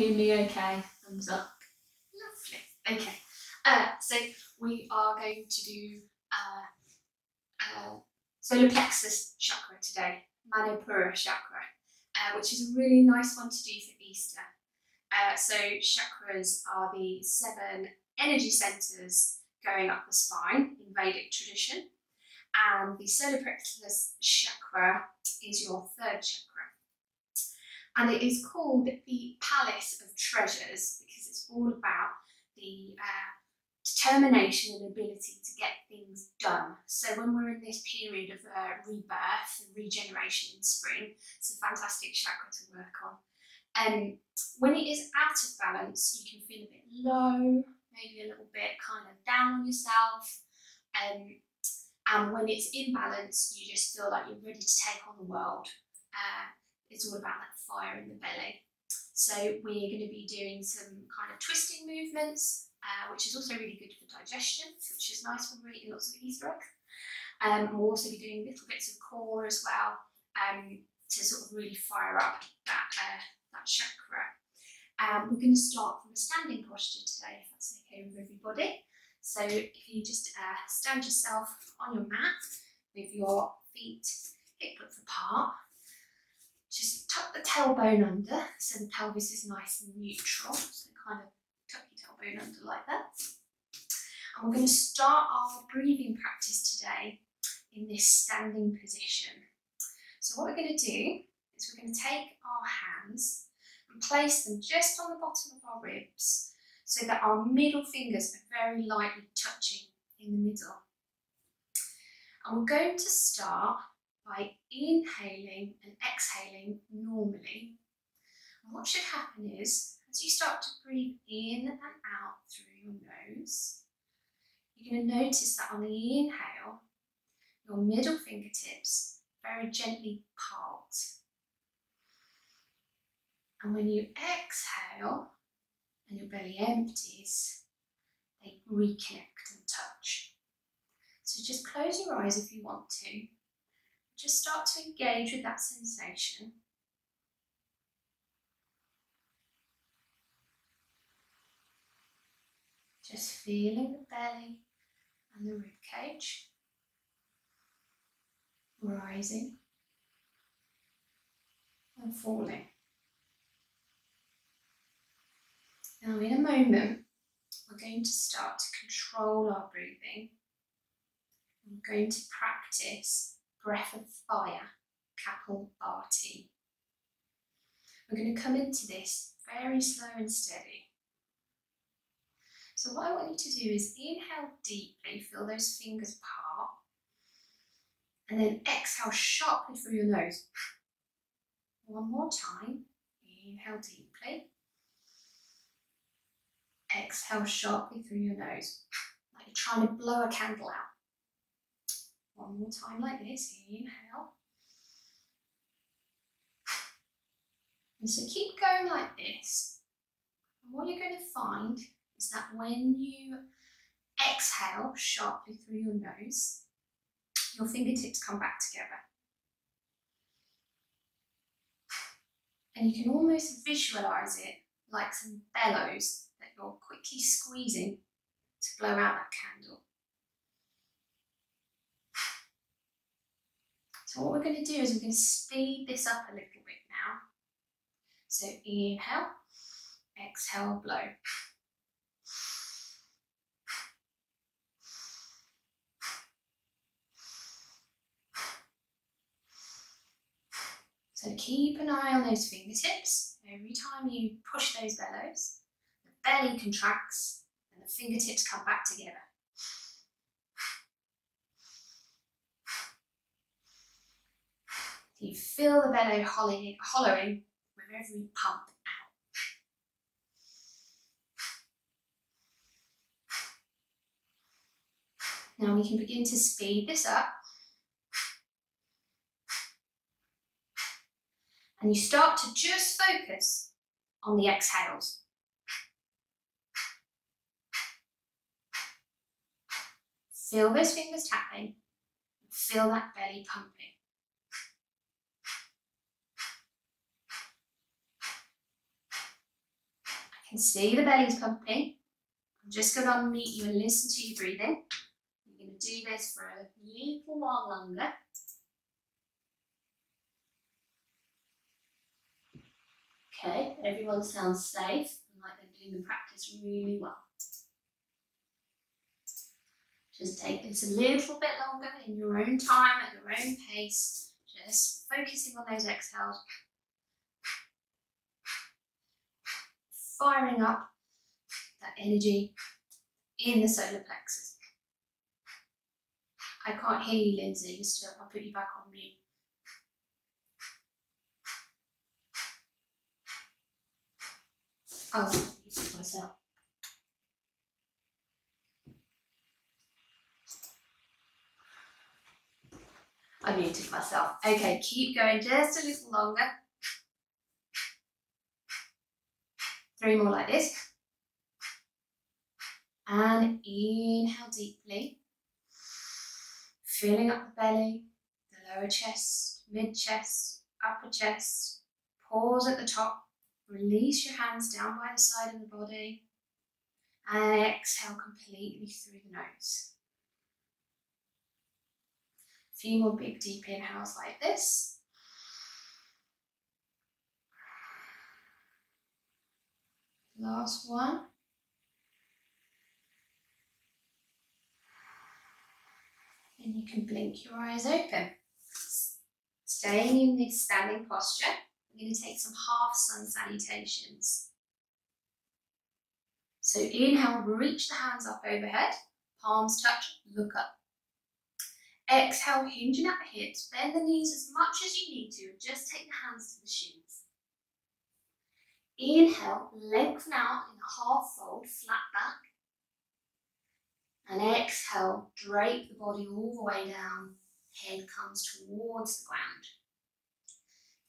Hear me okay? Thumbs up. Lovely. Okay. So we are going to do solar plexus chakra today, Manipura chakra, which is a really nice one to do for Easter. So chakras are the 7 energy centers going up the spine in Vedic tradition, and the solar plexus chakra is your 3rd chakra. And it is called the Palace of Treasures because it's all about the determination and ability to get things done. So when we're in this period of rebirth and regeneration in spring, it's a fantastic chakra to work on. When it is out of balance, you can feel a bit low, maybe a little bit kind of down on yourself. And when it's in balance, you just feel like you're ready to take on the world. It's all about that fire in the belly. So we're going to be doing some kind of twisting movements, which is also really good for digestion, which is nice when we're eating lots of Easter eggs. We'll also be doing little bits of core as well, to sort of really fire up that chakra. We're going to start from a standing posture today, if that's okay with everybody. So if you just stand yourself on your mat with your feet hip-width apart. Just tuck the tailbone under so the pelvis is nice and neutral. So kind of tuck your tailbone under like that. And we're going to start our breathing practice today in this standing position. So what we're going to do is we're going to take our hands and place them just on the bottom of our ribs so that our middle fingers are very lightly touching in the middle. And we're going to start by inhaling and exhaling normally. And what should happen is, as you start to breathe in and out through your nose, you're going to notice that on the inhale, your middle fingertips very gently part. And when you exhale and your belly empties, they reconnect and touch. So just close your eyes if you want to. Just start to engage with that sensation. Just feeling the belly and the rib cage rising and falling. Now in a moment, we're going to start to control our breathing. We're going to practice breath of fire, Kapalbhati. We're going to come into this very slow and steady. So what I want you to do is inhale deeply, feel those fingers part, and then exhale sharply through your nose. One more time, inhale deeply, exhale sharply through your nose, like you're trying to blow a candle out. One more time like this, inhale. And so keep going like this. And what you're going to find is that when you exhale sharply through your nose, your fingertips come back together. And you can almost visualize it like some bellows that you're quickly squeezing to blow out that candle. So what we're going to do is we're going to speed this up a little bit now. So inhale, exhale, blow. So keep an eye on those fingertips. Every time you push those bellows, the belly contracts and the fingertips come back together. You feel the belly hollowing with every pump out. Now we can begin to speed this up. And you start to just focus on the exhales. Feel those fingers tapping, feel that belly pumping. can see the belly's pumping. I'm just going to unmute you and listen to your breathing. You're going to do this for a little while longer. Okay, everyone sounds safe and like they're doing the practice really well. Just take this a little bit longer in your own time, at your own pace, just focusing on those exhales. Firing up that energy in the solar plexus. I can't hear you, Lindsay, so I'll put you back on mute. I'll mute myself. I muted myself. Okay, keep going just a little longer. 3 more like this. And inhale deeply. Filling up the belly, the lower chest, mid-chest, upper chest. Pause at the top. Release your hands down by the side of the body. And exhale completely through the nose. A few more big deep inhales like this. Last one. And you can blink your eyes open. Staying in this standing posture, I'm going to take some half sun salutations. So inhale, reach the hands up overhead, palms touch, look up. Exhale, hinging at the hips, bend the knees as much as you need to, just take the hands to the shins. Inhale, lengthen out in a half fold, flat back. And exhale, drape the body all the way down, head comes towards the ground.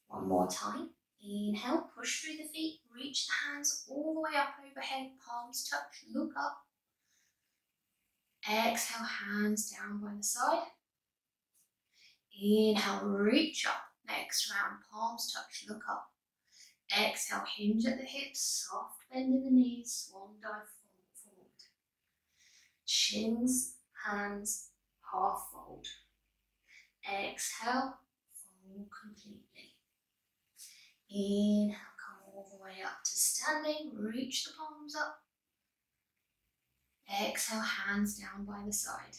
One more time. Inhale, push through the feet, reach the hands all the way up overhead, palms touch, look up. Exhale, hands down by the side. Inhale, reach up. Next round, palms touch, look up. Exhale, hinge at the hips, soft bend in the knees, swan dive forward. Shins, hands, half fold. Exhale, fold completely. Inhale, come all the way up to standing, reach the palms up. Exhale, hands down by the side.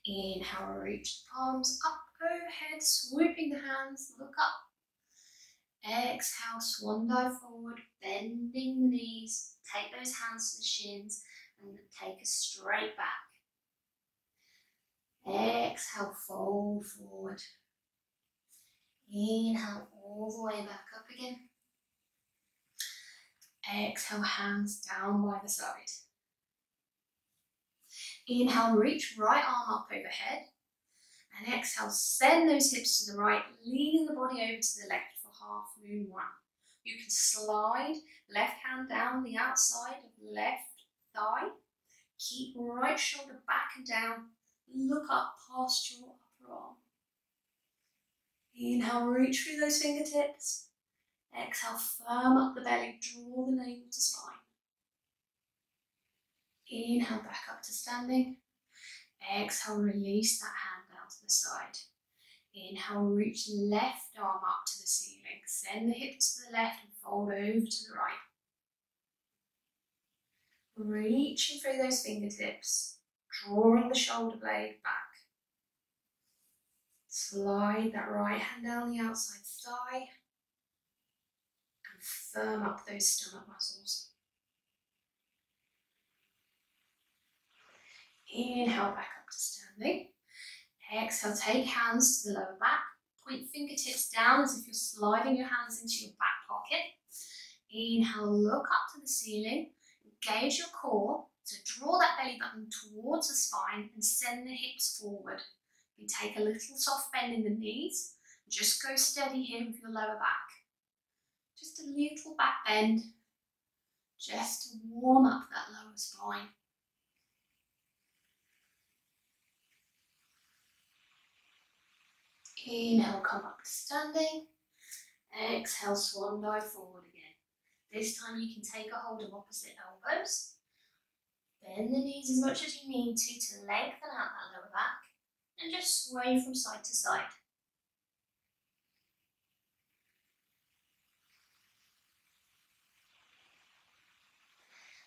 Inhale, reach the palms up overhead, swooping the hands, look up. Exhale, swan dive forward, bending the knees, take those hands to the shins and take a straight back. Exhale, fold forward. Inhale, all the way back up again. Exhale, hands down by the side. Inhale, reach right arm up overhead. And exhale, send those hips to the right, leaning the body over to the left for half moon one. You can slide left hand down the outside of left thigh. Keep right shoulder back and down. Look up past your upper arm. Inhale, reach through those fingertips. Exhale, firm up the belly, draw the navel to spine. Inhale, back up to standing. Exhale, release that hand down to the side. Inhale, reach left arm up to the ceiling. Send the hips to the left and fold over to the right. Reaching through those fingertips, drawing the shoulder blade back. Slide that right hand down the outside thigh and firm up those stomach muscles. Inhale, back up to standing. Exhale, take hands to the lower back. Point fingertips down as if you're sliding your hands into your back pocket. Inhale, look up to the ceiling. Engage your core. So draw that belly button towards the spine and send the hips forward. You take a little soft bend in the knees. Just go steady here with your lower back. Just a little back bend. Just to warm up that lower spine. Inhale, come up to standing. Exhale, swan dive forward again. This time you can take a hold of opposite elbows. Bend the knees as much as you need to lengthen out that lower back and just sway from side to side.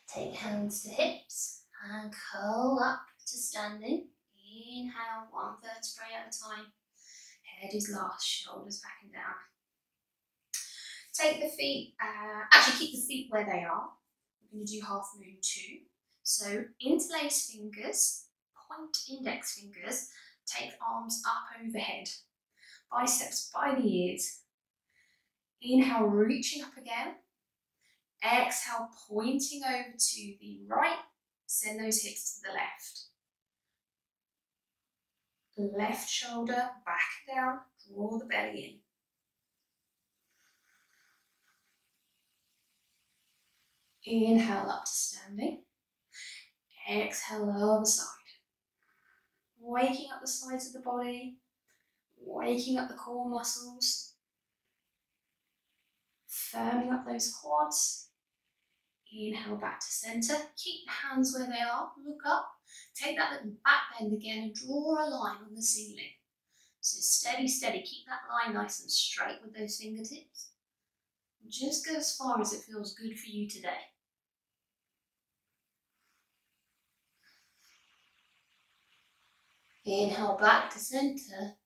Take hands to hips and curl up to standing. Inhale, one vertebrae at a time. Head is last, shoulders back and down. Take the feet, actually keep the feet where they are. We're going to do half moon 2. So interlace fingers, point index fingers, take arms up overhead. Biceps by the ears. Inhale, reaching up again. Exhale, pointing over to the right. Send those hips to the left. Left shoulder back and down, draw the belly in. Inhale up to standing. Exhale, other side. Waking up the sides of the body, waking up the core muscles, firming up those quads. Inhale back to centre. Keep the hands where they are, look up. Take that little back bend again and draw a line on the ceiling. So steady, steady. Keep that line nice and straight with those fingertips. Just go as far as it feels good for you today. Inhale back to centre.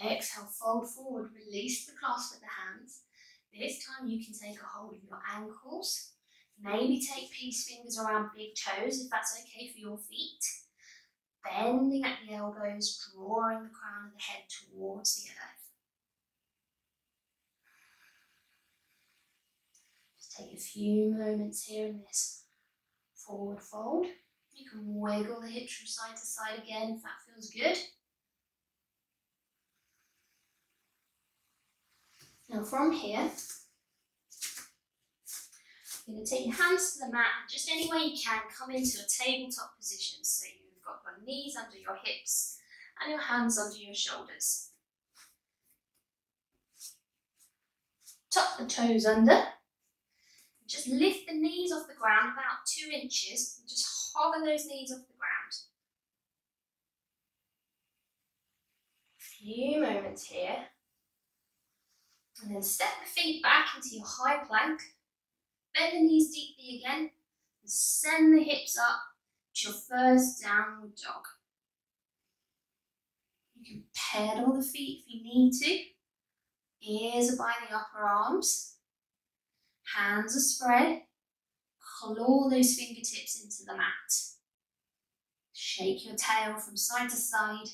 Exhale, fold forward. Release the clasp with the hands. This time you can take a hold of your ankles. Maybe take peace fingers around big toes if that's okay for your feet. Bending at the elbows, drawing the crown of the head towards the earth. Just take a few moments here in this forward fold. You can wiggle the hips from side to side again if that feels good. Now from here, you're going to take your hands to the mat and just any way you can come into a tabletop position. So you've got your knees under your hips and your hands under your shoulders. Tuck the toes under. Just lift the knees off the ground about 2 inches and just hover those knees off the ground. A few moments here. And then step the feet back into your high plank. Bend the knees deeply again and send the hips up to your first downward dog. You can pedal the feet if you need to. Ears are by the upper arms. Hands are spread. Claw those fingertips into the mat. Shake your tail from side to side.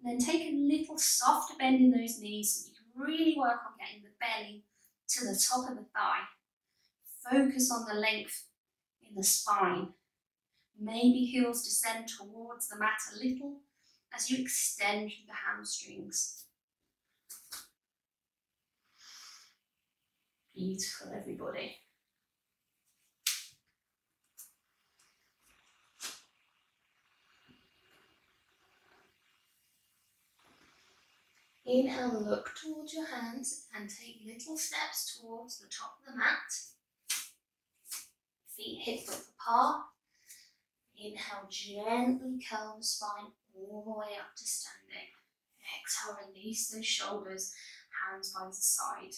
And then take a little softer bend in those knees so you can really work on getting the belly to the top of the thigh. Focus on the length in the spine. Maybe heels descend towards the mat a little as you extend through the hamstrings. Beautiful, everybody. Inhale, look towards your hands and take little steps towards the top of the mat. Feet hip width apart. Inhale, gently curl the spine all the way up to standing. Exhale, release those shoulders, hands by the side.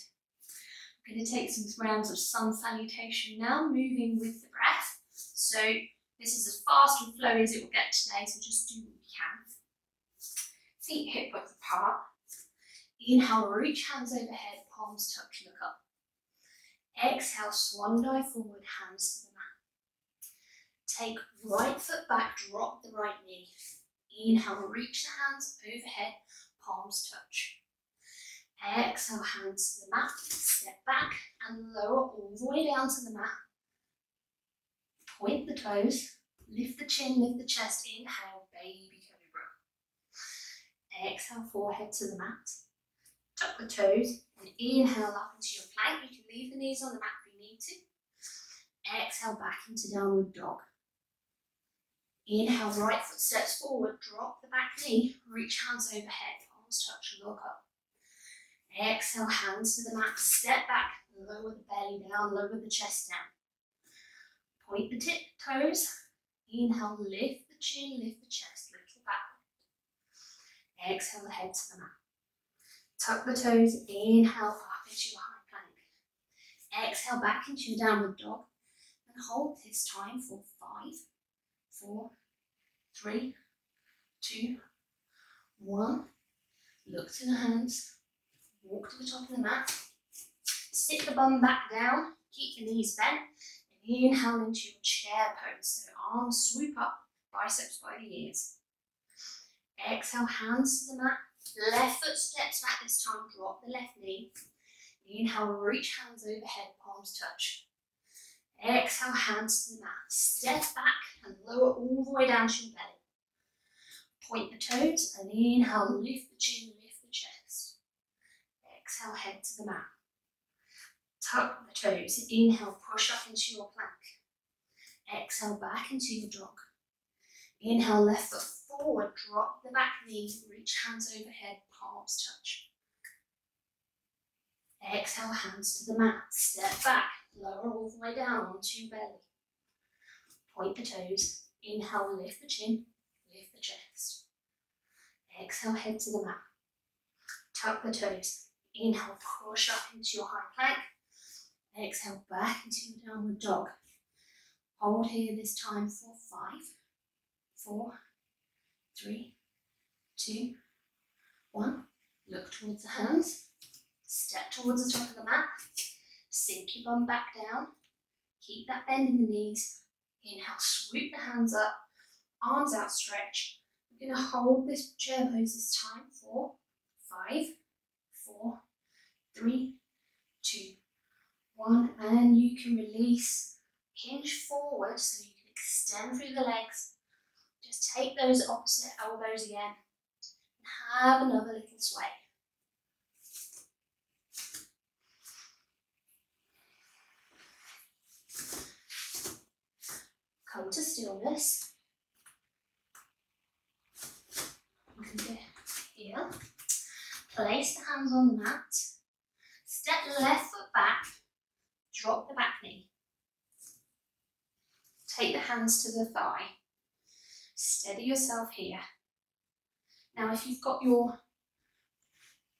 I'm going to take some rounds of sun salutation now, moving with the breath. So this is as fast and flowy as it will get today, so just do what you can. Feet hip width apart. Inhale, reach hands overhead, palms touch, look up. Exhale, swan dive forward, hands to the mat. Take right foot back, drop the right knee. Inhale, reach the hands overhead, palms touch. Exhale, hands to the mat, step back and lower all the way down to the mat. Point the toes, lift the chin, lift the chest. Inhale, baby cobra. Exhale, forehead to the mat. Tuck the toes and inhale up into your plank. You can leave the knees on the mat if you need to. Exhale back into downward dog. Inhale, right foot steps forward, drop the back knee, reach hands overhead, palms touch, look up. Exhale, hands to the mat, step back, lower the belly down, lower the chest down. Point the tip toes. Inhale, lift the chin, lift the chest, little backward. Exhale the head to the mat. Tuck the toes, inhale up into your high plank. Exhale back into your downward dog. And hold this time for 5, 4, 3, 2, 1. Look to the hands. Walk to the top of the mat. Sit the bum back down. Keep the knees bent. And inhale into your chair pose. So arms swoop up, biceps by the ears. Exhale, hands to the mat. Left foot steps back this time. Drop the left knee. Inhale, reach hands overhead, palms touch. Exhale, hands to the mat. Step back and lower all the way down to your belly. Point the toes and inhale, lift the chin, lift the chest. Exhale, head to the mat. Tuck the toes. Inhale, push up into your plank. Exhale, back into your dog. Inhale, left foot forward, drop the back knee, reach hands overhead, palms touch. Exhale, hands to the mat. Step back, lower all the way down onto your belly. Point the toes. Inhale, lift the chin, lift the chest. Exhale, head to the mat. Tuck the toes. Inhale, push up into your high plank. Exhale, back into your downward dog. Hold here this time for 5, 4, 3, 2, 1. Look towards the hands. Step towards the top of the mat. Sink your bum back down. Keep that bend in the knees. Inhale, swoop the hands up. Arms outstretched. We're going to hold this chair pose this time for 5, 4, 3, 2, 1. And you can release. Hinge forward so you can extend through the legs. Just take those opposite elbows again. And have another little sway. Come to stillness. You can do it here. Place the hands on the mat. Step the left foot back. Drop the back knee. Take the hands to the thigh. Steady yourself here. Now if you've got your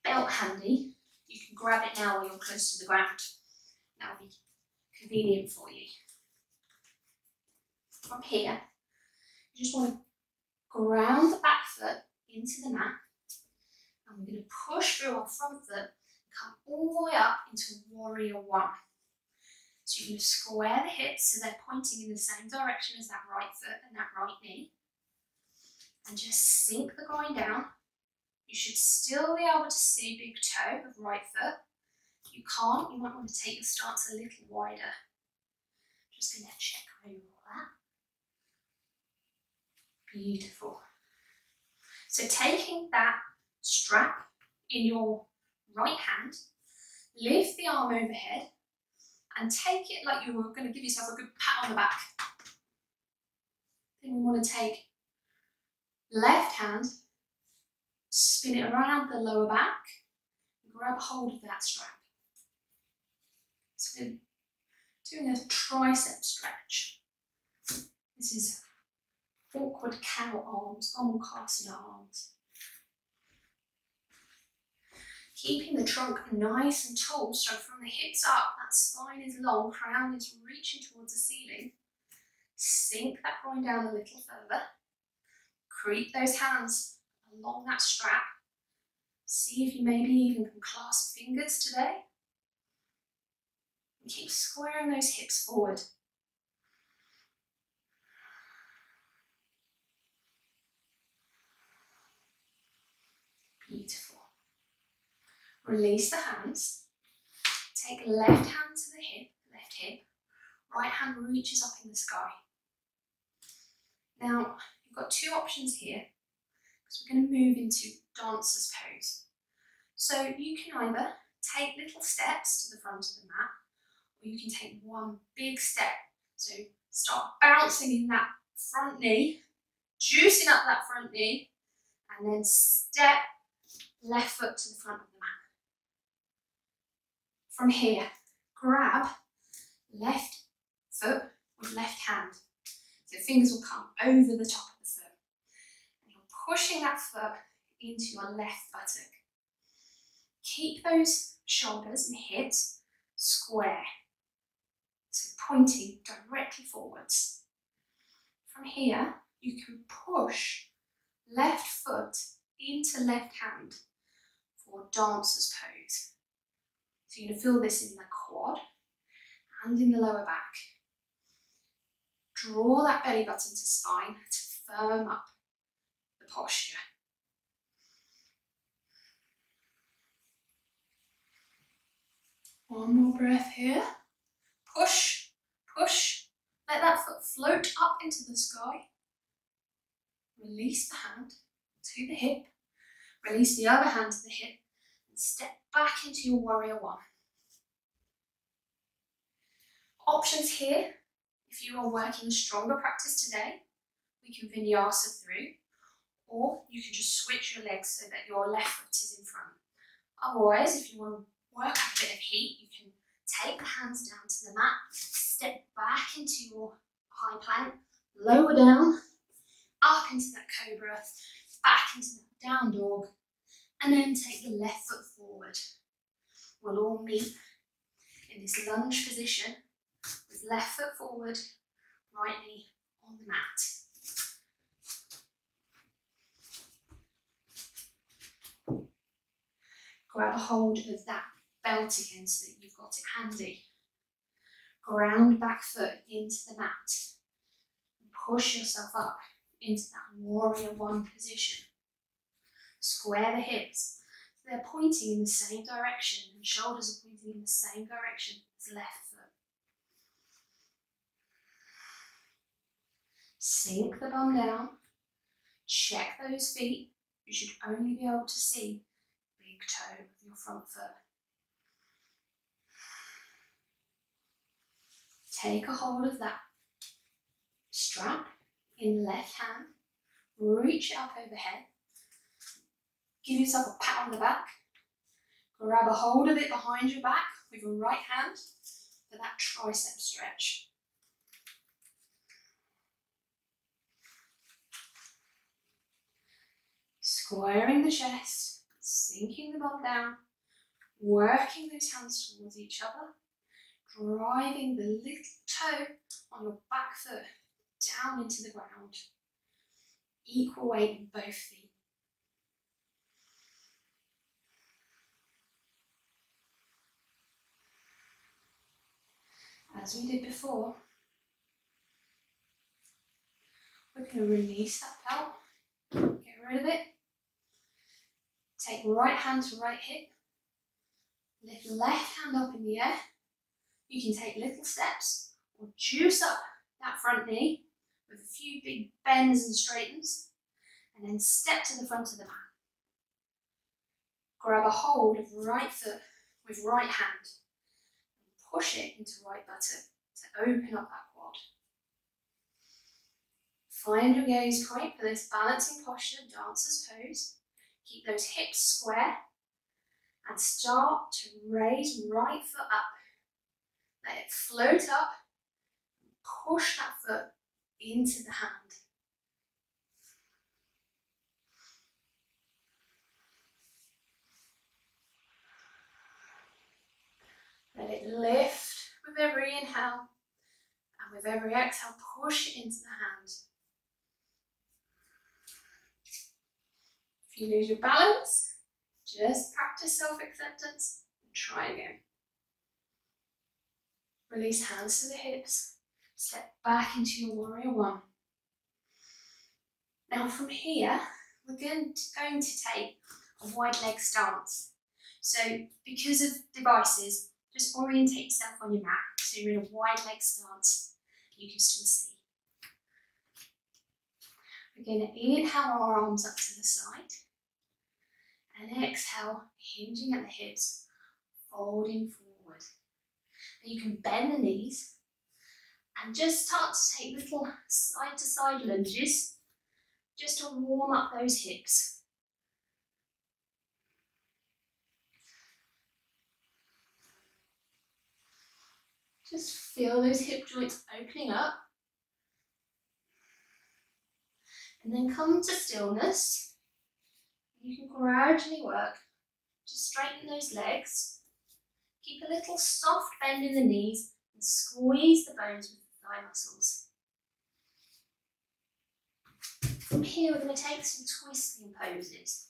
belt handy, you can grab it now while you're close to the ground. That'll be convenient for you. From here, you just want to ground the back foot into the mat. And we're going to push through our front foot and come all the way up into warrior 1. So you're going to square the hips so they're pointing in the same direction as that right foot and that right knee. And just sink the groin down. You should still be able to see big toe of right foot. If you can't, you might want to take your stance a little wider. Just going to check over all that. Beautiful. So taking that strap in your right hand, lift the arm overhead and take it like you were going to give yourself a good pat on the back. Then we want to take left hand, spin it around the lower back, and grab hold of that strap. So we're doing a tricep stretch. This is awkward cow arms, omakasana arms. Keeping the trunk nice and tall, so from the hips up, that spine is long, crown is reaching towards the ceiling. Sink that groin down a little further. Creep those hands along that strap. See if you maybe even can clasp fingers today. And keep squaring those hips forward. Beautiful. Release the hands. Take left hand to the hip, left hip. Right hand reaches up in the sky. Now, you've got 2 options here, because we're going to move into dancer's pose. So you can either take little steps to the front of the mat, or you can take one big step. So start bouncing in that front knee, juicing up that front knee, and then step left foot to the front of the mat. From here, grab left foot with left hand. So fingers will come over the top of the foot. And you're pushing that foot into your left buttock. Keep those shoulders and hips square. So pointing directly forwards. From here, you can push left foot into left hand for dancer's pose. So you're going to feel this in the quad and in the lower back. Draw that belly button to spine to firm up the posture. One more breath here. Push, push. Let that foot float up into the sky. Release the hand to the hip. Release the other hand to the hip. And step back into your warrior one. Options here. If you are working a stronger practice today, we can vinyasa through. Or you can just switch your legs so that your left foot is in front. Otherwise, if you want to work up a bit of heat, you can take the hands down to the mat, step back into your high plank, lower down, up into that cobra, back into that down dog, and then take the left foot forward. We'll all meet in this lunge position with left foot forward, right knee on the mat. Grab a hold of that belt again so that you've got it handy. Ground back foot into the mat. And push yourself up into that warrior one position. Square the hips so they're pointing in the same direction and shoulders are pointing in the same direction as left foot. Sink the bum down. Check those feet. You should only be able to see the big toe of your front foot. Take a hold of that strap in the left hand. Reach it up overhead. Give yourself a pat on the back. Grab a hold of it behind your back with your right hand for that tricep stretch. Squaring the chest, sinking the bum down, working those hands towards each other, driving the little toe on your back foot down into the ground. Equal weight in both feet. As we did before, we're going to release that belt, get rid of it. Take right hand to right hip, lift left hand up in the air. You can take little steps or juice up that front knee with a few big bends and straightens, and then step to the front of the mat. Grab a hold of right foot with right hand and push it into right buttock to open up that quad. Find your gaze point for this balancing posture, dancer's pose. Keep those hips square and start to raise right foot up. Let it float up and push that foot into the hand. Let it lift with every inhale and with every exhale, push it into the hand. If you lose your balance, just practice self-acceptance and try again. Release hands to the hips, step back into your warrior one. Now from here, we're going to take a wide leg stance. So because of devices, just orientate yourself on your mat so you're in a wide leg stance. You can still see. We're going to inhale our arms up to the side and exhale, hinging at the hips, folding forward. You can bend the knees and just start to take little side to side lunges just to warm up those hips. Just feel those hip joints opening up. And then come to stillness. You can gradually work to straighten those legs. Keep a little soft bend in the knees and squeeze the bones with the thigh muscles. From here, we're going to take some twisting poses.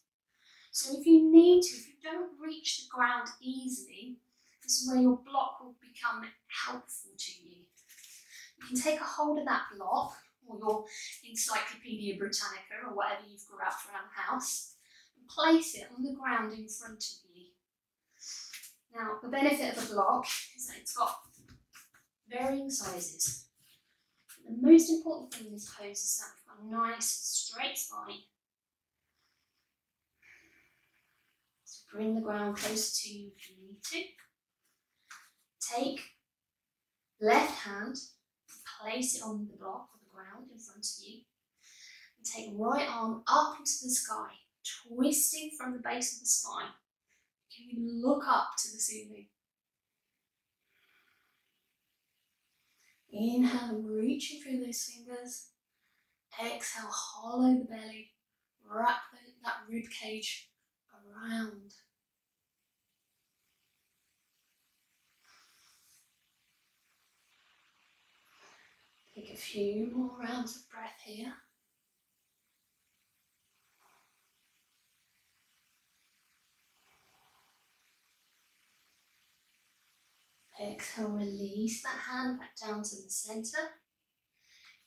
So if you need to, if you don't reach the ground easily, this is where your block will become helpful to you. You can take a hold of that block, or your Encyclopedia Britannica, or whatever you've grabbed around the house, and place it on the ground in front of you. Now, the benefit of a block is that it's got varying sizes. But the most important thing in this pose is that we've got a nice straight spine. So bring the ground close to you if you need to. Take left hand, place it on the block or the ground in front of you, and take right arm up into the sky, twisting from the base of the spine. Can you look up to the ceiling? Inhale, reaching through those fingers. Exhale, hollow the belly, wrap that rib cage around. Take a few more rounds of breath here. Exhale, release that hand back down to the centre.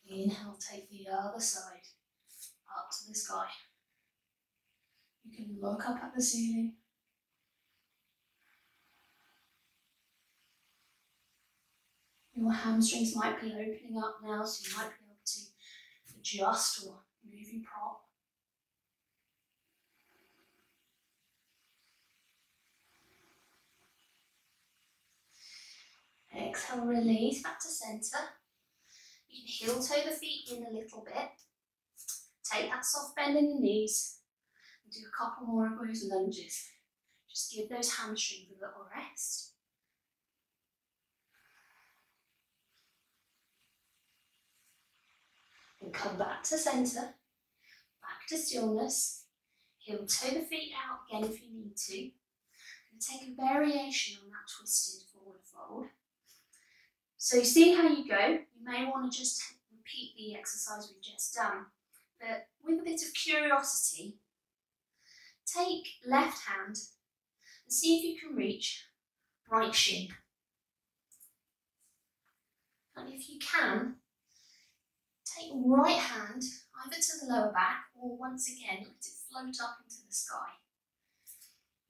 Inhale, take the other side up to the sky. You can look up at the ceiling. Your hamstrings might be opening up now, so you might be able to adjust or move your prop. Exhale, release back to centre. You can heel toe the feet in a little bit. Take that soft bend in the knees and do a couple more of those lunges. Just give those hamstrings a little rest. And come back to centre, back to stillness. Heel toe the feet out again if you need to. And take a variation on that twisted forward fold. So see how you go. You may want to just repeat the exercise we've just done, but with a bit of curiosity, take left hand and see if you can reach right shin. And if you can, take right hand either to the lower back or once again let it float up into the sky.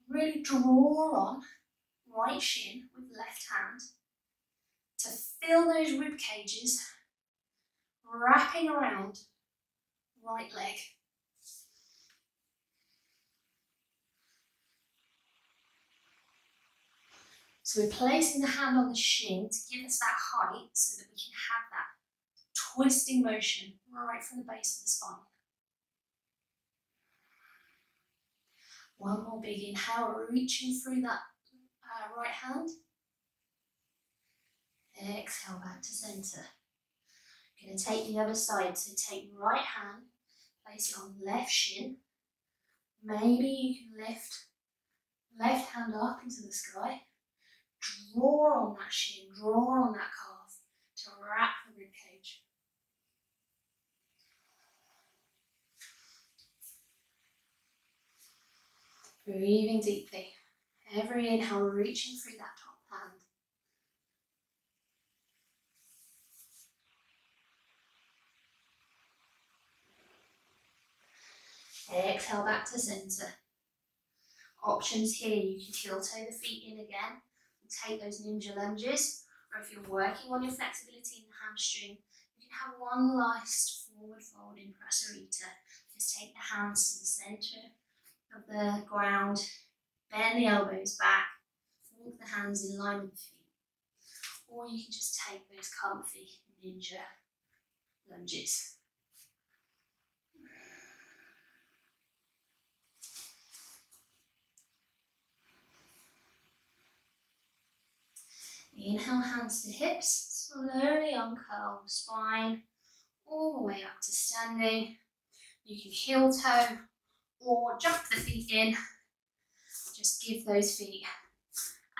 Really draw on right shin with left hand to fill those rib cages, wrapping around right leg. So we're placing the hand on the shin to give us that height so that we can have that twisting motion right from the base of the spine. One more big inhale, reaching through that right hand. Exhale back to centre. Going to take the other side, so take right hand, place it on left shin. Maybe you can lift left hand up into the sky. Draw on that shin, draw on that calf to wrap the rib cage. Breathing deeply. Every inhale, reaching through that top hand. Exhale back to centre. Options here, you can heel toe the feet in again and take those ninja lunges, or if you're working on your flexibility in the hamstring, you can have one last forward fold in prasarita. Just take the hands to the centre of the ground, bend the elbows back, walk the hands in line with the feet. Or you can just take those comfy ninja lunges. Inhale, hands to hips, slowly uncurl the spine, all the way up to standing. You can heel toe or jump the feet in. Just give those feet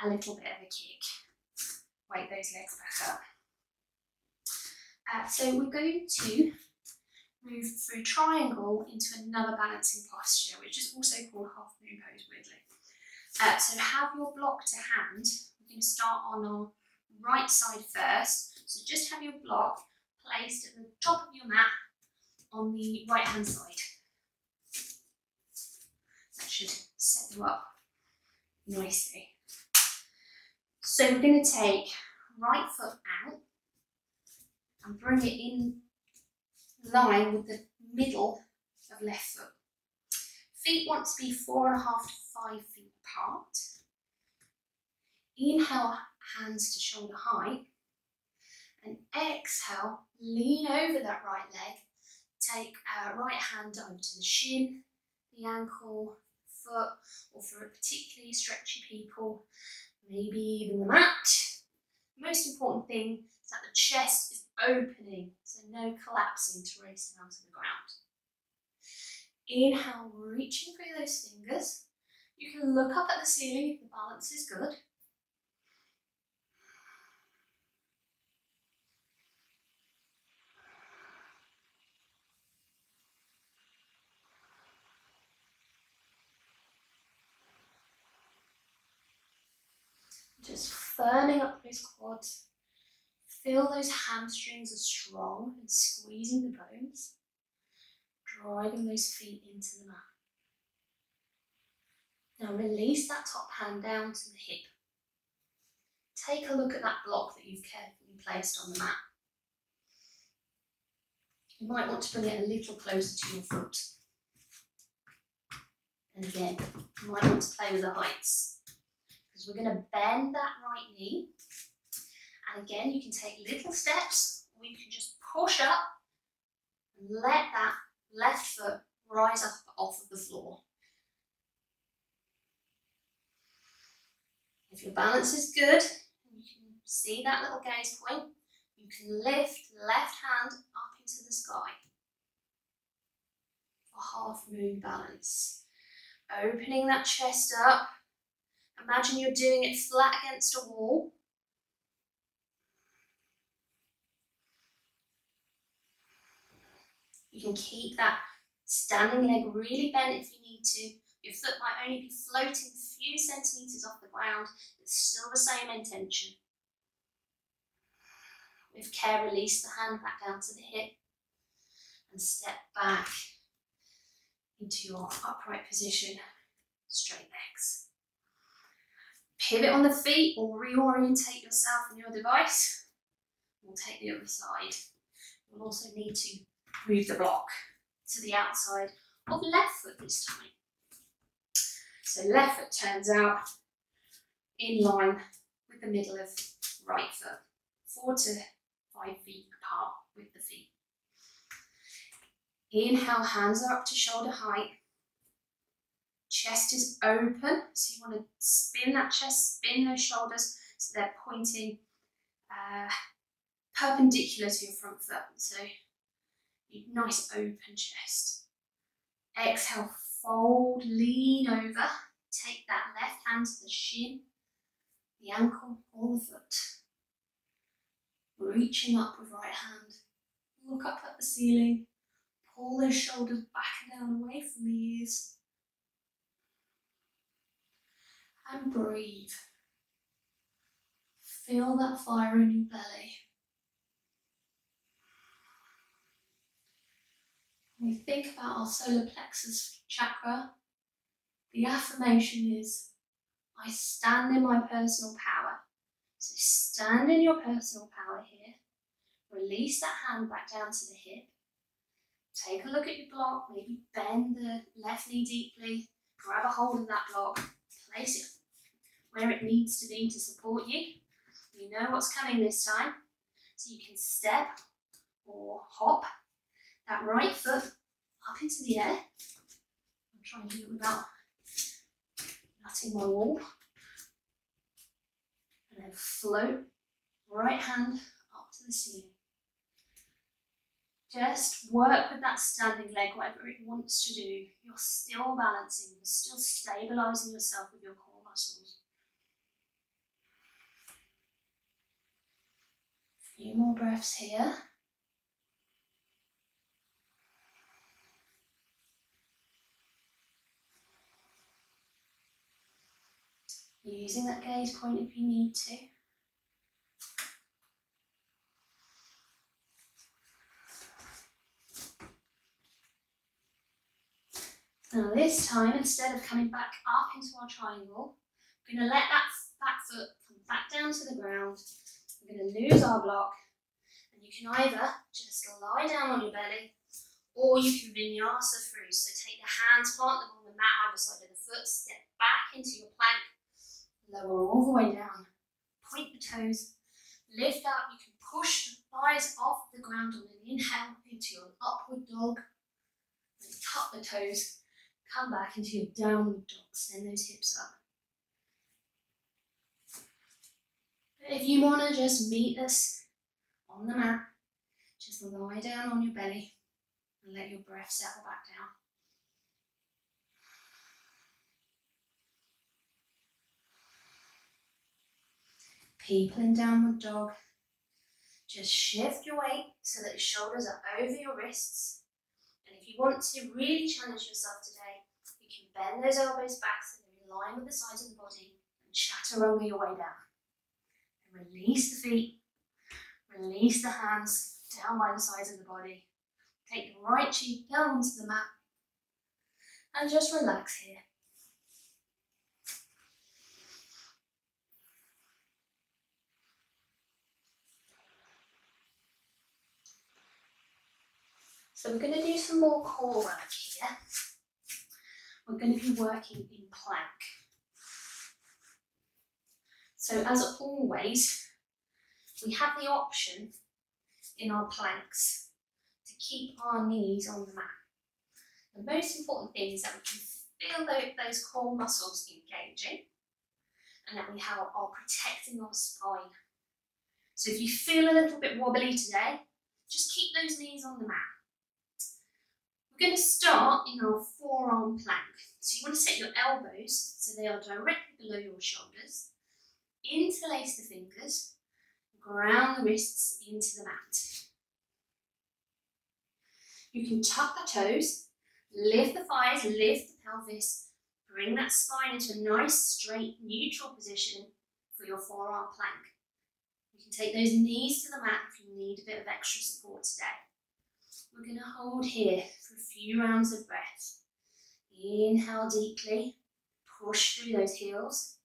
a little bit of a kick. Wake those legs back up. So we're going to move through triangle into another balancing posture, which is also called half moon pose weirdly. So have your block to hand. We're going to start on our right side first. So just have your block placed at the top of your mat on the right hand side. That should set you up nicely. So we're going to take right foot out and bring it in line with the middle of left foot. Feet want to be 4.5 to 5 feet apart. Inhale, hands to shoulder height. And exhale, lean over that right leg. Take right hand over to the shin, the ankle, foot, or for a particularly stretchy people, maybe even the mat. The most important thing is that the chest is opening, so no collapsing to raise down to the ground. Inhale, reaching through those fingers. You can look up at the ceiling if the balance is good. Just firming up those quads. Feel those hamstrings are strong and squeezing the bones, driving those feet into the mat. Now release that top hand down to the hip. Take a look at that block that you've carefully placed on the mat. You might want to bring it a little closer to your foot. And again, you might want to play with the heights, because we're going to bend that right knee. And again, you can take little steps, or you can just push up and let that left foot rise up off of the floor. If your balance is good, you can see that little gaze point, you can lift left hand up into the sky for half moon balance. Opening that chest up. Imagine you're doing it flat against a wall. You can keep that standing leg really bent if you need to. Your foot might only be floating a few centimetres off the ground. It's still the same intention. With care, release the hand back down to the hip and step back into your upright position, straight legs. Pivot on the feet or reorientate yourself on your device. We'll take the other side. You'll also need to move the block to the outside of left foot this time. So left foot turns out in line with the middle of right foot, 4 to 5 feet apart with the feet. Inhale, hands are up to shoulder height. Chest is open, so you want to spin that chest, spin those shoulders so they're pointing perpendicular to your front foot. So nice open chest. Exhale, fold, lean over. Take that left hand to the shin, the ankle, or the foot. Reaching up with right hand. Look up at the ceiling. Pull those shoulders back and down away from the ears. And breathe. Feel that fire in your belly. When we think about our solar plexus chakra, the affirmation is, I stand in my personal power. So stand in your personal power here. Release that hand back down to the hip. Take a look at your block, maybe bend the left knee deeply, grab a hold of that block, place it where it needs to be to support you. You know what's coming this time, so you can step or hop that right foot up into the air. I'm trying to do it without nutting my wall. And then float right hand up to the ceiling. Just work with that standing leg, whatever it wants to do. You're still balancing, you're still stabilizing yourself with your core muscles. A few more breaths here. Using that gaze point if you need to. Now this time, instead of coming back up into our triangle, we're going to let that back foot come back down to the ground. We're going to lose our block, and you can either just lie down on your belly, or you can vinyasa through. So take the hands, plant them on the mat either side of the foot, step back into your plank, lower all the way down, point the toes, lift up. You can push the thighs off the ground on an inhale into your upward dog, and tuck the toes. Come back into your downward dog, send those hips up. But if you want to just meet us on the mat, just lie down on your belly and let your breath settle back down. People in downward dog, just shift your weight so that your shoulders are over your wrists. And if you want to really challenge yourself today, you can bend those elbows back so they're in line with the sides of the body and chaturanga your way down. And release the feet, release the hands down by the sides of the body. Take the right cheek down onto the mat and just relax here. So we're going to do some more core work here. We're going to be working in plank. So as always, we have the option in our planks to keep our knees on the mat. The most important thing is that we can feel those core muscles engaging and that we are protecting our spine. So if you feel a little bit wobbly today, just keep those knees on the mat. We're going to start in our forearm plank. So you want to set your elbows so they are directly below your shoulders. Interlace the fingers, ground the wrists into the mat. You can tuck the toes, lift the thighs, lift the pelvis, bring that spine into a nice, straight, neutral position for your forearm plank. You can take those knees to the mat if you need a bit of extra support today. We're going to hold here for a few rounds of breath. Inhale deeply, push through those heels.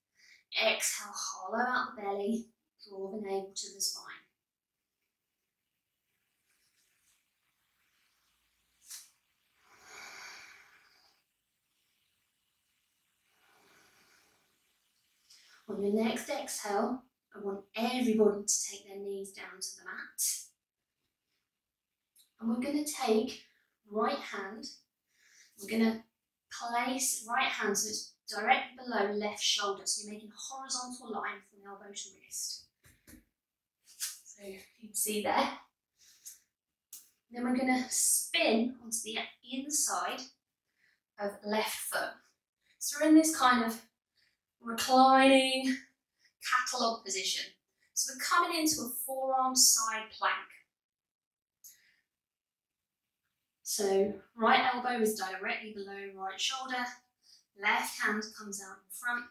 Exhale, hollow out the belly, draw the navel to the spine. On your next exhale, I want everybody to take their knees down to the mat. And we're going to take right hand, we're going to place right hand so it's directly below left shoulder. So you're making a horizontal line from elbow to wrist. So you can see there. Then we're going to spin onto the inside of left foot. So we're in this kind of reclining catalogue position. So we're coming into a forearm side plank. So right elbow is directly below right shoulder, left hand comes out in front,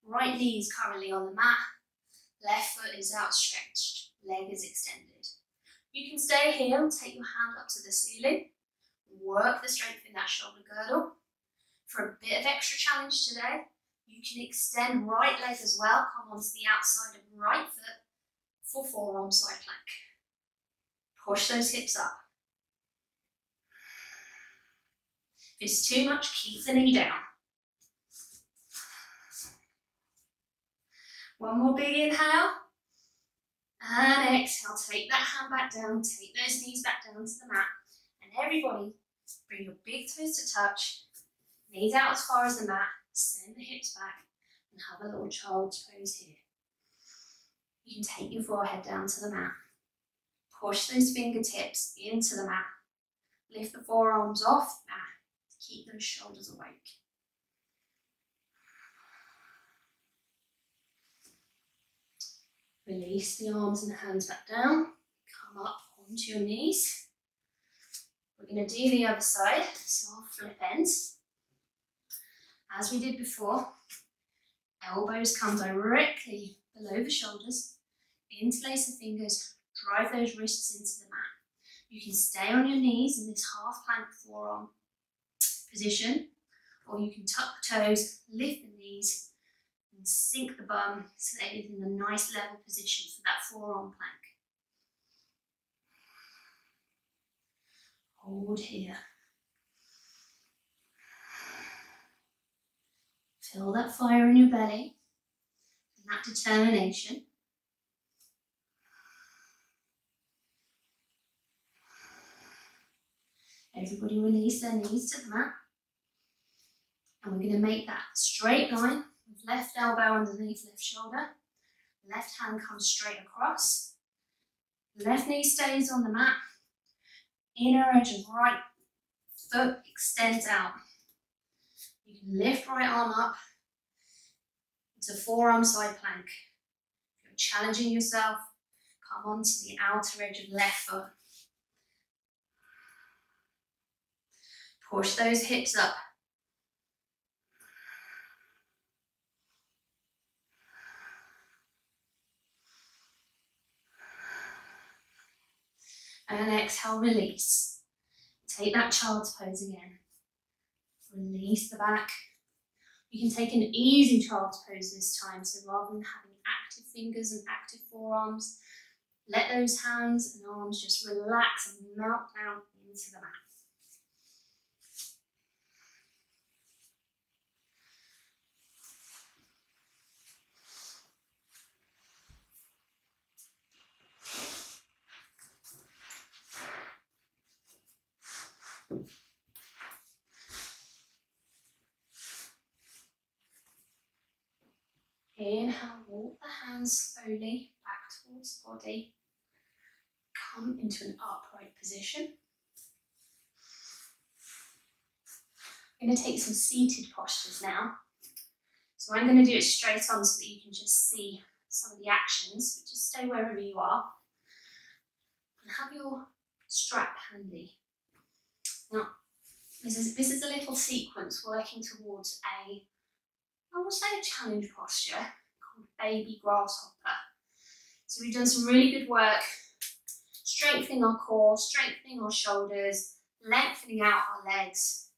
right knee is currently on the mat, left foot is outstretched, leg is extended. You can stay here and take your hand up to the ceiling, work the strength in that shoulder girdle. For a bit of extra challenge today, you can extend right leg as well, come onto the outside of right foot for forearm side plank. Push those hips up. If it's too much, keep the knee down. One more big inhale. And exhale, take that hand back down, take those knees back down to the mat. And everybody, bring your big toes to touch, knees out as far as the mat, send the hips back, and have a little child's pose here. You can take your forehead down to the mat. Push those fingertips into the mat. Lift the forearms off the mat to keep those shoulders awake. Release the arms and the hands back down. Come up onto your knees. We're going to do the other side, so I'll flip ends. As we did before, elbows come directly below the shoulders, interlace the fingers, drive those wrists into the mat. You can stay on your knees in this half plank forearm position, or you can tuck the toes, lift the knees, and sink the bum so that it is in a nice level position for that forearm plank. Hold here. Feel that fire in your belly and that determination. Everybody release their knees to the mat. And we're going to make that straight line with left elbow underneath left shoulder. Left hand comes straight across. Left knee stays on the mat. Inner edge of right foot extends out. You can lift right arm up into forearm side plank. If you're challenging yourself, come onto the outer edge of left foot. Push those hips up. And exhale, release. Take that child's pose again. Release the back. You can take an easy child's pose this time, so rather than having active fingers and active forearms, let those hands and arms just relax and melt down into the mat. Inhale, walk the hands slowly back towards the body. Come into an upright position. I'm going to take some seated postures now. So I'm going to do it straight on so that you can just see some of the actions. But just stay wherever you are. And have your strap handy. Now, this is a little sequence working towards I will say a challenge posture called baby grasshopper. So we've done some really good work strengthening our core, strengthening our shoulders, lengthening out our legs,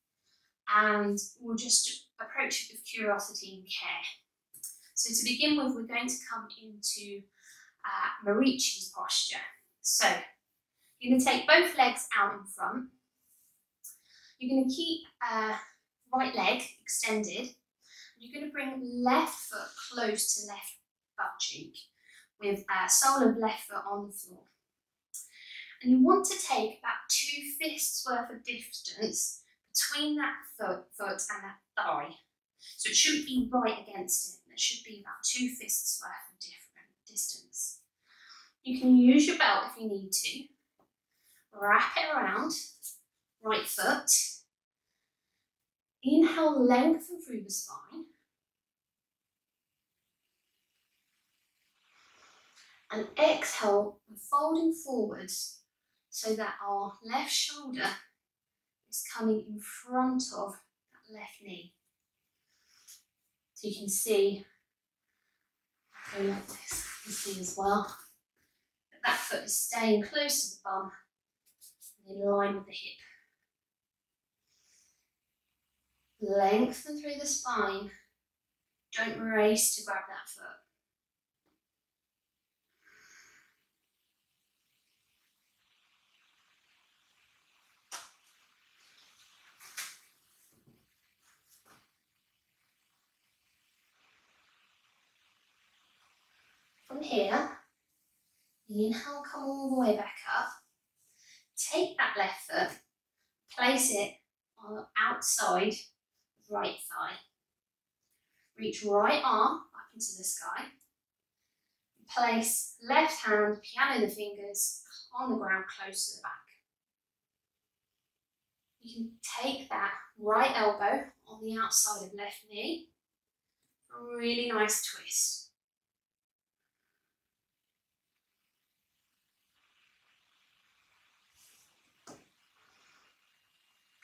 and we'll just approach it with curiosity and care. So to begin with, we're going to come into Marichi's posture. So you're going to take both legs out in front. You're going to keep right leg extended. You're going to bring left foot close to left butt cheek with sole of left foot on the floor. And you want to take about 2 fists worth of distance between that foot and that thigh. So it shouldn't be right against it. There should be about 2 fists worth of different distance. You can use your belt if you need to. Wrap it around, right foot. Inhale, lengthen through the spine. And exhale, we're folding forwards so that our left shoulder is coming in front of that left knee. So you can see, go like this, you can see as well, that foot is staying close to the bum and in line with the hip. Lengthen through the spine. Don't race to grab that foot. From here, inhale, come all the way back up. Take that left foot, place it on the outside right thigh. Reach right arm up into the sky. Place left hand, piano the fingers on the ground close to the back. You can take that right elbow on the outside of left knee. A really nice twist.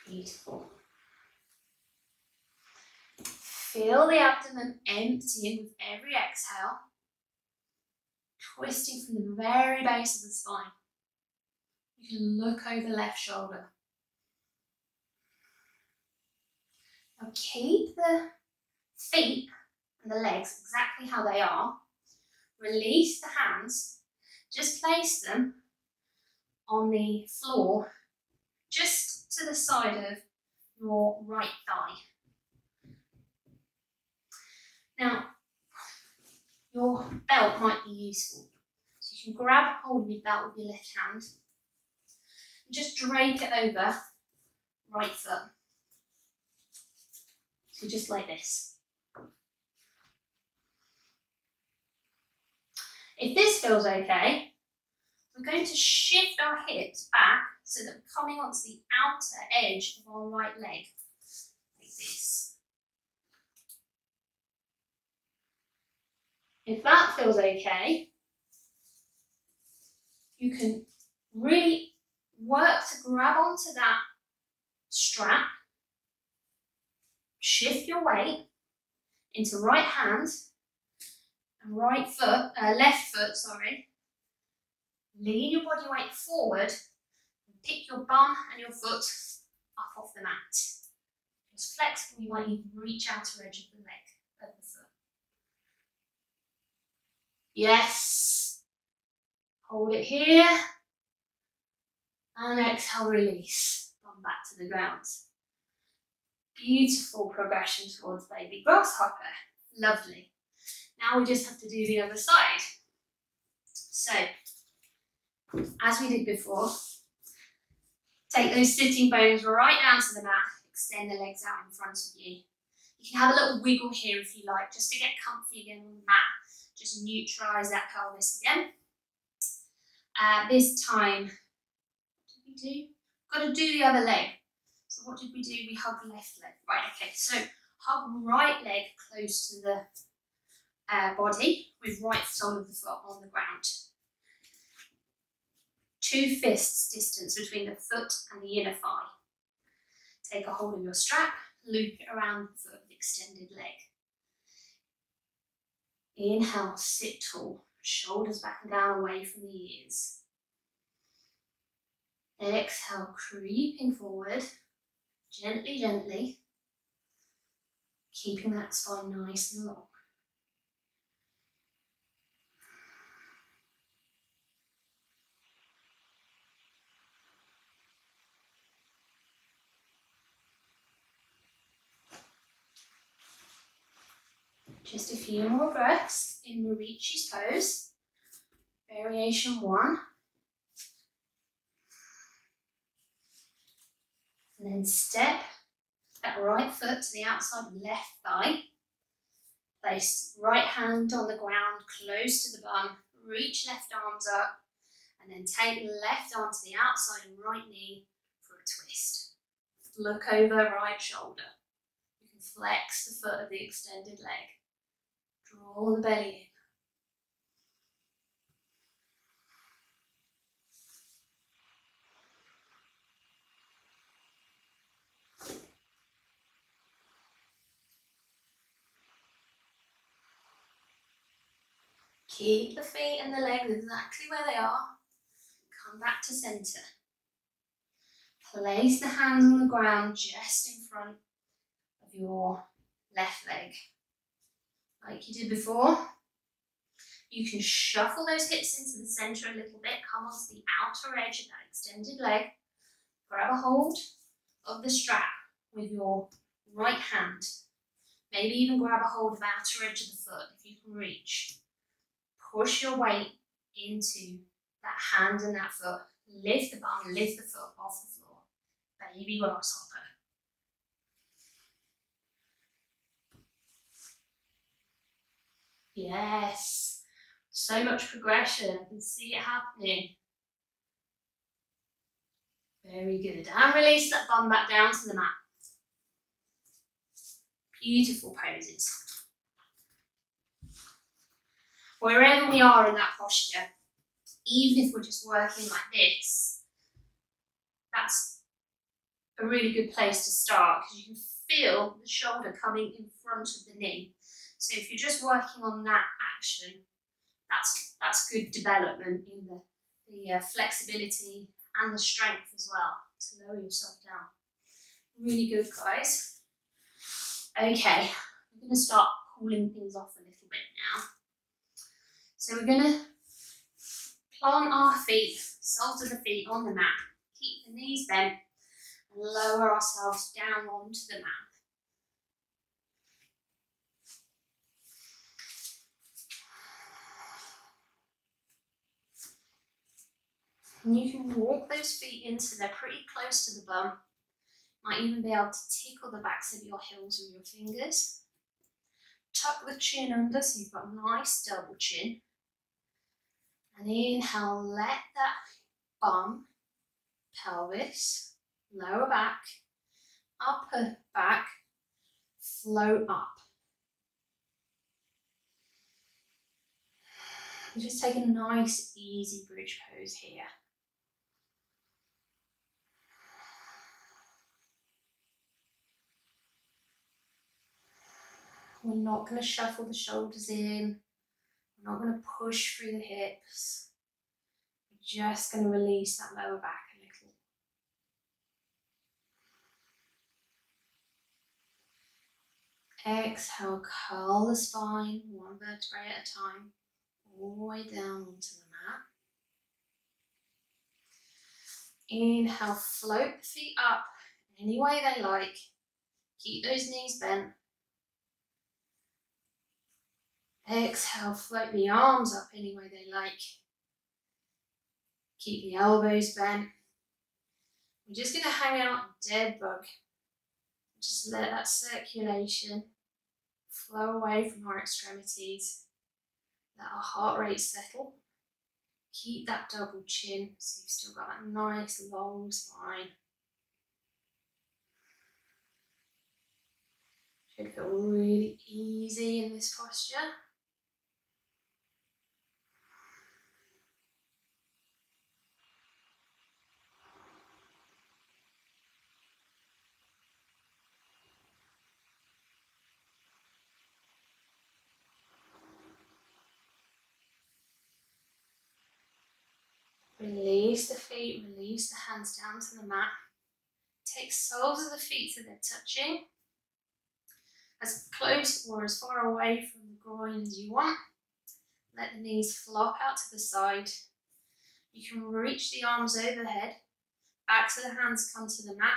Beautiful. Feel the abdomen emptying with every exhale, twisting from the very base of the spine. You can look over left shoulder. Now keep the feet and the legs exactly how they are. Release the hands. Just place them on the floor, just to the side of your right thigh. Now, your belt might be useful. So you can grab hold of your belt with your left hand and just drape it over right foot. So just like this. If this feels okay, we're going to shift our hips back so that we're coming onto the outer edge of our right leg, like this. If that feels okay, you can really work to grab onto that strap, shift your weight into right hand and left foot, sorry. Lean your body weight forward and pick your bum and your foot up off the mat. Just flexible, you might even reach outer edge of the leg, of the foot. Yes. Hold it here. And exhale, release. Bum back to the ground. Beautiful progression towards baby grasshopper. Lovely. Now we just have to do the other side. So, as we did before, take those sitting bones right down to the mat, extend the legs out in front of you. You can have a little wiggle here if you like, just to get comfy again on the mat. Just neutralise that pelvis again. This time, what did we do? Got to do the other leg. So what did we do? We hug left leg. Right, okay, so hug right leg close to the body with right sole of the foot on the ground. 2 fists distance between the foot and the inner thigh. Take a hold of your strap, loop it around the foot with the extended leg. Inhale, sit tall, shoulders back and down away from the ears. Exhale, creeping forward, gently, gently, keeping that spine nice and long. Just a few more breaths in Marichi's pose. Variation 1. And then step that right foot to the outside of left thigh. Place right hand on the ground, close to the bum. Reach left arms up. And then take left arm to the outside of right knee for a twist. Look over right shoulder. You can flex the foot of the extended leg. Draw the belly in. Keep the feet and the legs exactly where they are. Come back to centre. Place the hands on the ground just in front of your left leg. Like you did before. You can shuffle those hips into the centre a little bit. Come onto the outer edge of that extended leg. Grab a hold of the strap with your right hand. Maybe even grab a hold of the outer edge of the foot if you can reach. Push your weight into that hand and that foot. Lift the bum, lift the foot off the floor. Baby grasshopper. Yes. So much progression, I can see it happening. Very good. And release that bum back down to the mat. Beautiful poses. Wherever we are in that posture, even if we're just working like this, that's a really good place to start because you can feel the shoulder coming in front of the knee. So if you're just working on that action, that's good development in the flexibility and the strength as well to lower yourself down. Really good, guys. Okay, I'm going to start cooling things off a little bit now. So we're going to plant our feet, soles of the feet on the mat, keep the knees bent and lower ourselves down onto the mat. And you can walk those feet in so they're pretty close to the bum. Might even be able to tickle the backs of your heels with your fingers. Tuck the chin under so you've got a nice double chin. And inhale, let that bum, pelvis, lower back, upper back, float up. You're just taking a nice, easy bridge pose here. We're not going to shuffle the shoulders in. We're not going to push through the hips. We're just going to release that lower back a little. Exhale, curl the spine, one vertebrae at a time, all the way down onto the mat. Inhale, float the feet up any way they like. Keep those knees bent. Exhale, float the arms up any way they like. Keep the elbows bent. We're just going to hang out dead bug. Just let that circulation flow away from our extremities. Let our heart rate settle. Keep that double chin so you've still got that nice long spine. Should feel really easy in this posture. Release the feet, release the hands down to the mat. Take soles of the feet so they're touching. As close or as far away from the groin as you want. Let the knees flop out to the side. You can reach the arms overhead. Backs of the hands come to the mat.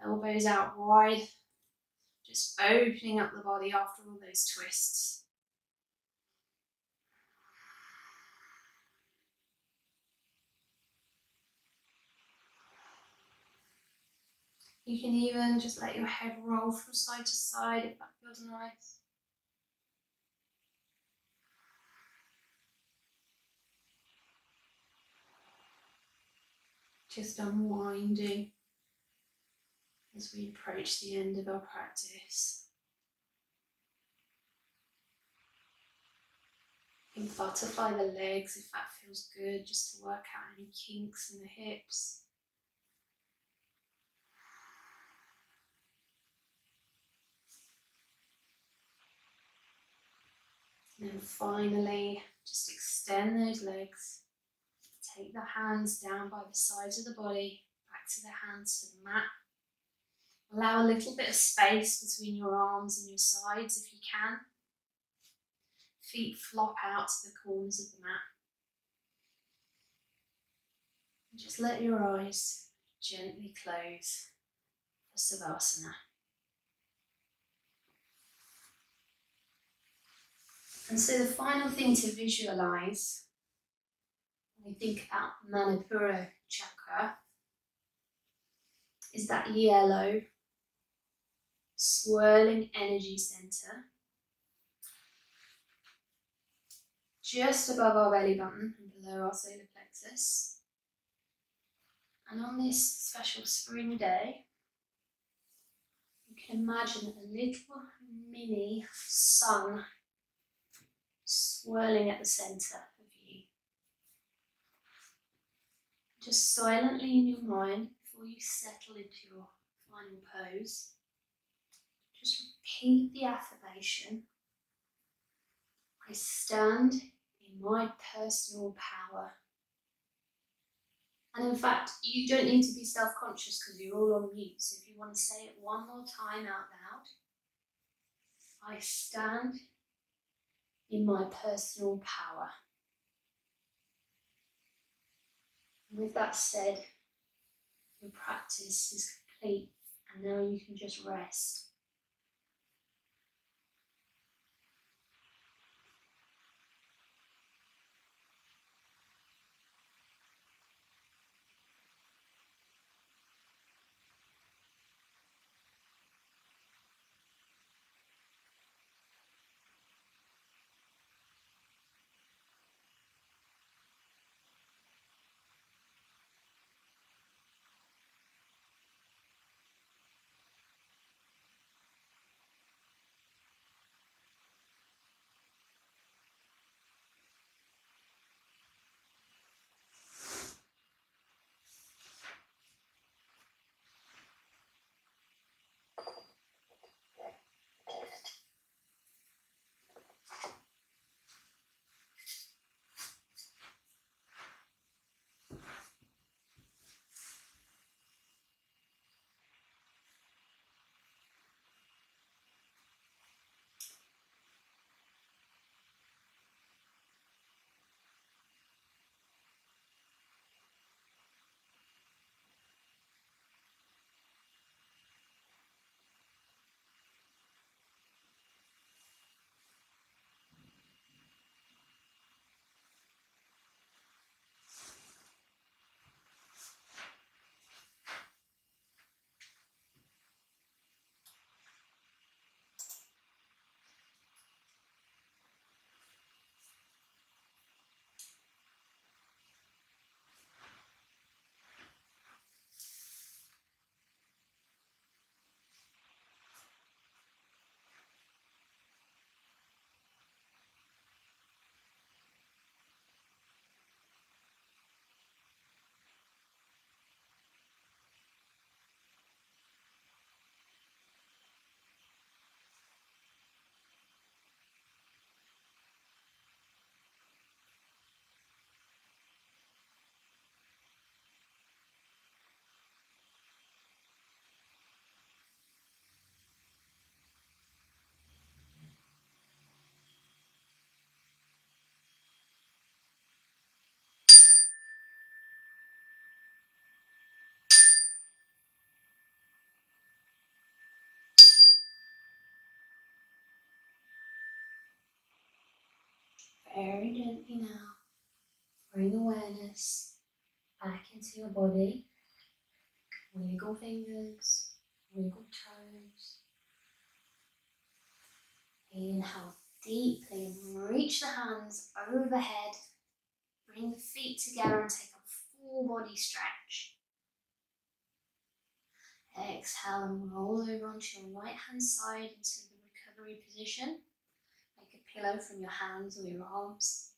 Elbows out wide. Just opening up the body after all those twists. You can even just let your head roll from side to side if that feels nice. Just unwinding as we approach the end of our practice. You can butterfly the legs if that feels good, just to work out any kinks in the hips. And then finally, just extend those legs. Take the hands down by the sides of the body, back to the hands to the mat. Allow a little bit of space between your arms and your sides if you can. Feet flop out to the corners of the mat. And just let your eyes gently close for savasana. And so the final thing to visualize when we think about Manipura chakra is that yellow swirling energy center just above our belly button and below our solar plexus. And on this special spring day, you can imagine a little mini sun swirling at the centre of you. Just silently in your mind, before you settle into your final pose, just repeat the affirmation: I stand in my personal power. And in fact, you don't need to be self-conscious because you're all on mute. So if you want to say it one more time out loud: I stand in my personal power. And with that said, your practice is complete, and now you can just rest. Very gently now, bring awareness back into your body. Wiggle fingers, wiggle toes. Inhale deeply and reach the hands overhead. Bring the feet together and take a full body stretch. Exhale and roll over onto your right hand side into the recovery position. Make a pillow from your hands or your arms.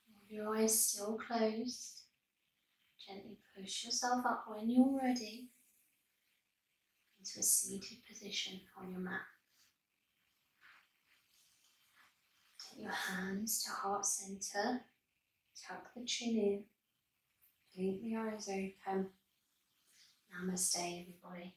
With your eyes still closed, gently push yourself up when you're ready into a seated position on your mat. Take your hands to heart center, tuck the chin in, keep the eyes open. Namaste, everybody.